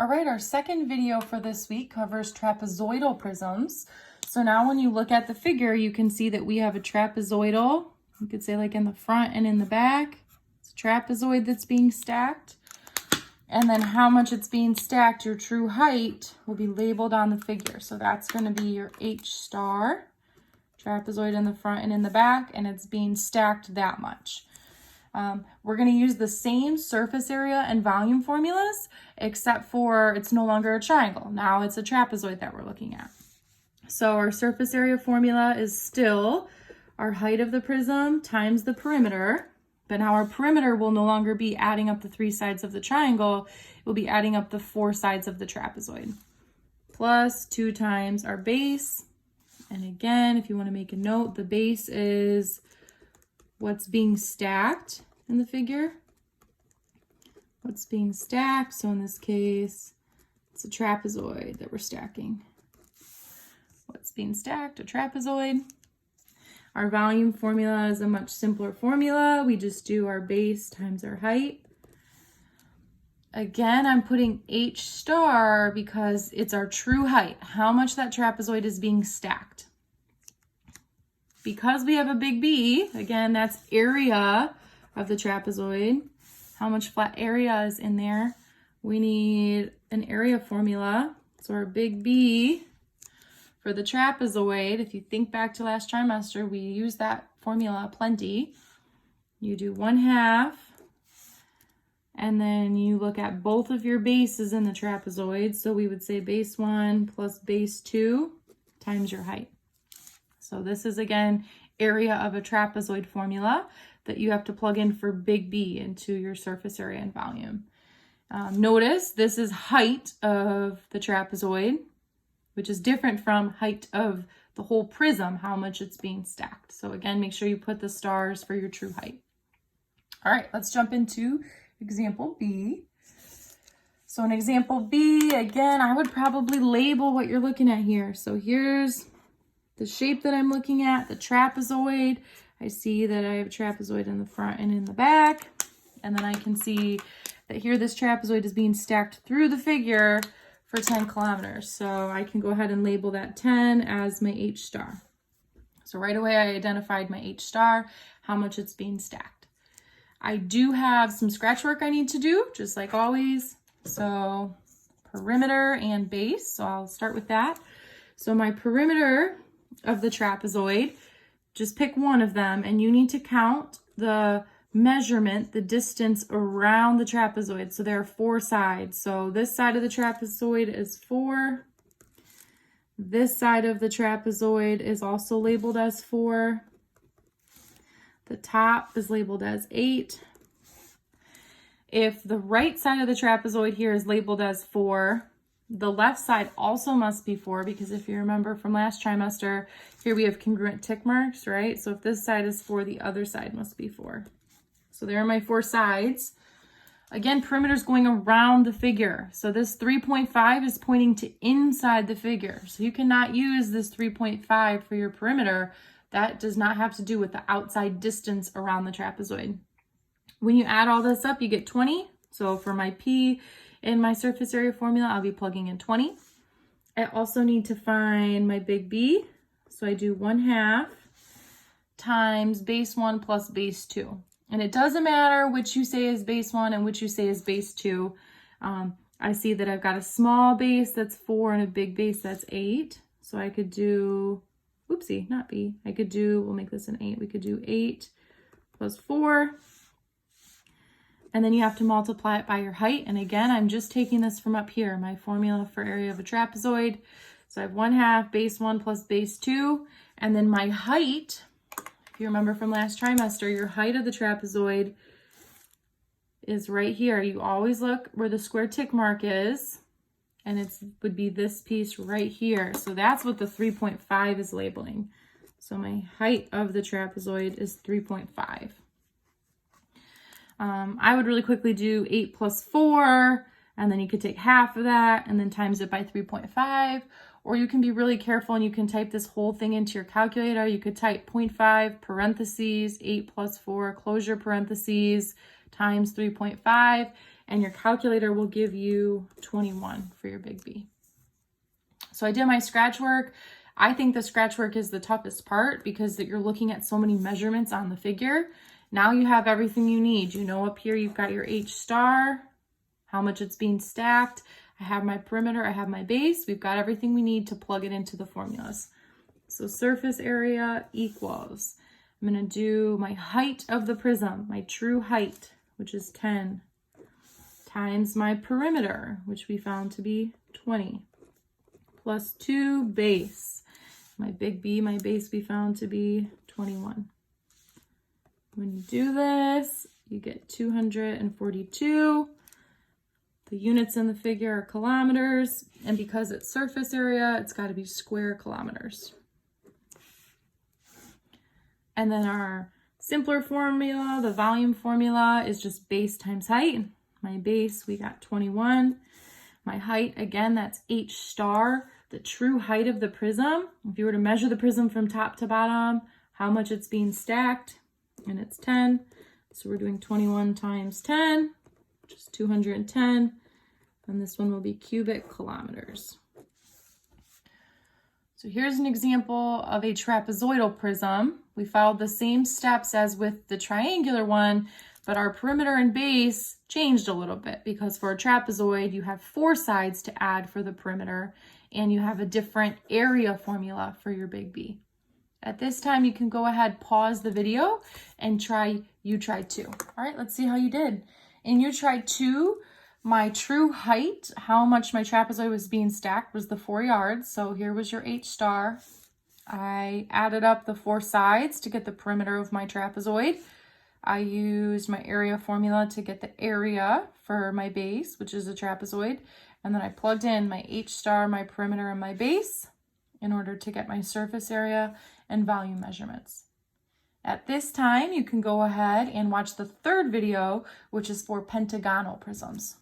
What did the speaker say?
All right, our second video for this week covers trapezoidal prisms. So now when you look at the figure, you can see that we have a trapezoidal. You could say like in the front and in the back. It's a trapezoid that's being stacked. And then how much it's being stacked, your true height, will be labeled on the figure. So that's going to be your H star, trapezoid in the front and in the back, and it's being stacked that much. We're going to use the same surface area and volume formulas, except for it's no longer a triangle. Now it's a trapezoid that we're looking at. So our surface area formula is still our height of the prism times the perimeter. But now our perimeter will no longer be adding up the 3 sides of the triangle. It will be adding up the 4 sides of the trapezoid. Plus 2 times our base. And again, if you want to make a note, the base is what's being stacked in the figure. What's being stacked. So in this case, it's a trapezoid that we're stacking. What's being stacked? A trapezoid. Our volume formula is a much simpler formula. We just do our base times our height. Again, I'm putting H star because it's our true height, how much that trapezoid is being stacked. Because we have a big B, again, that's area of the trapezoid. How much flat area is in there? We need an area formula. So our big B for the trapezoid, if you think back to last trimester, we use that formula plenty. You do 1/2, and then you look at both of your bases in the trapezoid. So we would say base 1 plus base 2 times your height. So this is, again, area of a trapezoid formula that you have to plug in for big B into your surface area and volume. Notice this is height of the trapezoid, which is different from height of the whole prism, how much it's being stacked. So again, make sure you put the stars for your true height. All right, let's jump into example B. So in example B, again, I would probably label what you're looking at here. So here's the shape that I'm looking at, the trapezoid. I see that I have a trapezoid in the front and in the back. And then I can see that here this trapezoid is being stacked through the figure for 10 kilometers. So I can go ahead and label that 10 as my H star. So right away I identified my H star, how much it's being stacked. I do have some scratch work I need to do, just like always. So perimeter and base, so I'll start with that. So my perimeter of the trapezoid, just pick one of them, and you need to count the measurement, the distance around the trapezoid. So there are 4 sides. So this side of the trapezoid is 4. This side of the trapezoid is also labeled as 4. The top is labeled as 8. If the right side of the trapezoid here is labeled as 4, the left side also must be 4, because if you remember from last trimester, here we have congruent tick marks, right? So if this side is 4, the other side must be 4. So there are my 4 sides. Again, perimeter is going around the figure. So this 3.5 is pointing to inside the figure. So you cannot use this 3.5 for your perimeter. That does not have to do with the outside distance around the trapezoid. When you add all this up, you get 20. So for my P in my surface area formula, I'll be plugging in 20. I also need to find my big B. So I do 1/2 times base 1 plus base 2. And it doesn't matter which you say is base 1 and which you say is base 2. I see that I've got a small base that's 4 and a big base that's 8. So I could do, oopsie, not B. I could do, we'll make this an 8. We could do 8 plus 4. And then you have to multiply it by your height. And again, I'm just taking this from up here, my formula for area of a trapezoid. So I have 1/2 base 1 plus base 2. And then my height, if you remember from last trimester, your height of the trapezoid is right here. You always look where the square tick mark is, and it would be this piece right here. So that's what the 3.5 is labeling. So my height of the trapezoid is 3.5. I would really quickly do 8 plus 4, and then you could take half of that and then times it by 3.5. Or you can be really careful and you can type this whole thing into your calculator. You could type 0.5 parentheses 8 plus 4 closure parentheses times 3.5, and your calculator will give you 21 for your big B. So I did my scratch work. I think the scratch work is the toughest part because you're looking at so many measurements on the figure. Now you have everything you need. You know, up here you've got your H star, how much it's being stacked. I have my perimeter, I have my base. We've got everything we need to plug it into the formulas. So surface area equals, I'm gonna do my height of the prism, my true height, which is 10, times my perimeter, which we found to be 20, plus 2 base. My big B, my base we found to be 21. When you do this, you get 242. The units in the figure are kilometers, and because it's surface area, it's got to be square kilometers. And then our simpler formula, the volume formula, is just base times height. My base, we got 21. My height, again, that's H star, the true height of the prism. If you were to measure the prism from top to bottom, how much it's being stacked, and it's 10. So we're doing 21 times 10, which is 210. And this one will be cubic kilometers. So here's an example of a trapezoidal prism. We followed the same steps as with the triangular one, but our perimeter and base changed a little bit because for a trapezoid, you have 4 sides to add for the perimeter, and you have a different area formula for your big B. At this time, you can go ahead, pause the video, and you try 2. All right, let's see how you did. In your try 2, my true height, how much my trapezoid was being stacked, was the 4 yards. So here was your H star. I added up the 4 sides to get the perimeter of my trapezoid. I used my area formula to get the area for my base, which is a trapezoid. And then I plugged in my H star, my perimeter, and my base in order to get my surface area and volume measurements. At this time, you can go ahead and watch the 3rd video, which is for pentagonal prisms.